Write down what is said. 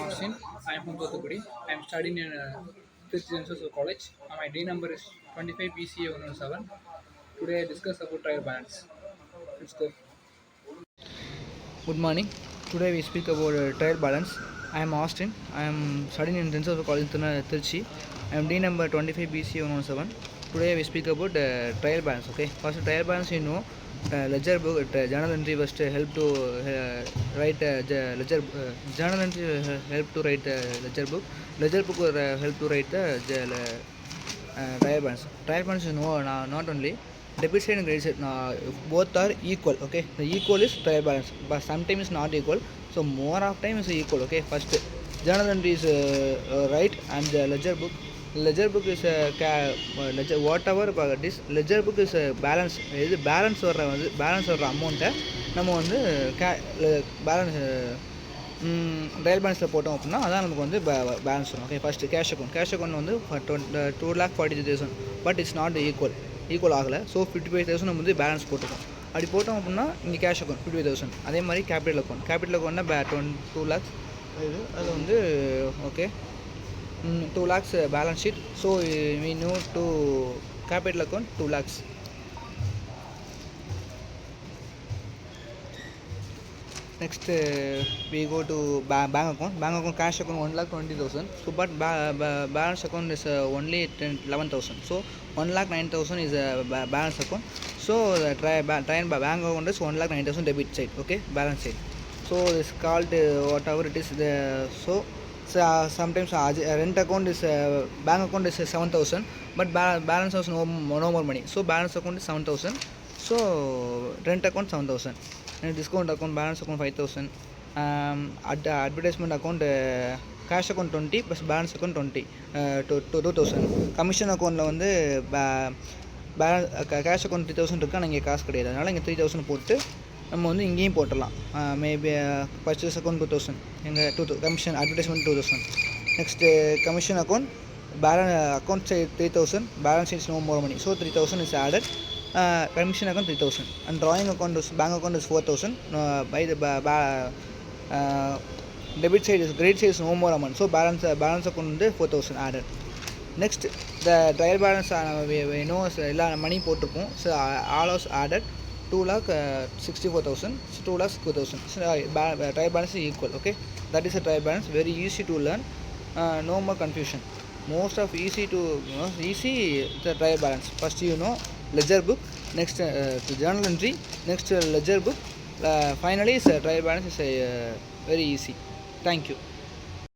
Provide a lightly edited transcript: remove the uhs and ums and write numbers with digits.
Austin. I am from Thuthukudi. I am studying in Fifth General College. My D number is 25 BCA 107. Today I discuss about trial balance. Let's go. Good morning. Today we speak about trial balance. I am Austin. I am studying in General College in Trichy. I am D number 25 BCA 107. Today we speak about trial balance. Okay. First trial balance ledger book journal entry was to help to write ledger journal entry help to write ledger book will help to write trial balance is not only debit side and credit side both are equal. Okay, the equal is trial balance, but sometimes it's not equal, so more of time is equal. Okay, first journal entry is right, and the ledger book is ledger whatever this ledger book is balance இது balance வர்ற அமௌண்ட்டை நம்ம வந்து balance trial பேலன்ஸில் போட்டோம் அப்படின்னா அதான் நமக்கு வந்து பேலன்ஸ் வரும். ஓகே, ஃபஸ்ட்டு கேஷ் அக்கௌண்ட் வந்து 2,43,000, பட் இட்ஸ் நாட் ஈக்குவல் ஆகலை. ஸோ 55,000 நம்ம வந்து பேலன்ஸ் போட்டுக்கோம். அப்படி போட்டோம் அப்படின்னா இங்கே கேஷ் அக்கௌண்ட் 55,000. அதே மாதிரி கேபிட்டல் அக்கௌண்ட்னா 2 lakhs இது அது வந்து okay 2 lakhs balance sheet. So we know to capital account 2 lakhs. Next we go to bank account cash account 1,20,000. So but balance account is only 11,000. So 1,09,000 is a balance account. So the bank account is 1,09,000 debit side. Okay, balance side. So it's called whatever it is so sometimes rent account is bank account is 7,000, but balance was no more money. So balance account is 7,000. So rent account 7,000. And discount account balance account 5,000. Advertisement account cash account 20 plus balance account 20 to 2,000. Commission account வந்து cash account 3,000 இருக்குது, ஆனால் இங்கே காசு கிடையாது. அதனால் இங்கே 3,000 போட்டு நம்ம வந்து இங்கேயும் போட்டுடலாம். மேபி பர்ச்சேஸ் அக்கௌண்ட் 2,000, எங்கள் commission advertisement 2,000. Next commission account account side 3,000, balance is no more money, so 3,000 is added. Commission account 3,000 and drawing account bank account is 4,000. By the debit side is credit side is no more amount, so balance account வந்து 4,000 added. Next the trial balance no எல்லா money போட்டிருப்போம். So all as added 2,64,000, 2,02,000. So trial balance is equal. Okay, that is a trial balance. Very easy to learn. No more confusion. Most of easy the trial balance. First ledger book, next journal entry, next ledger book, finally trial balance is very easy. Thank you.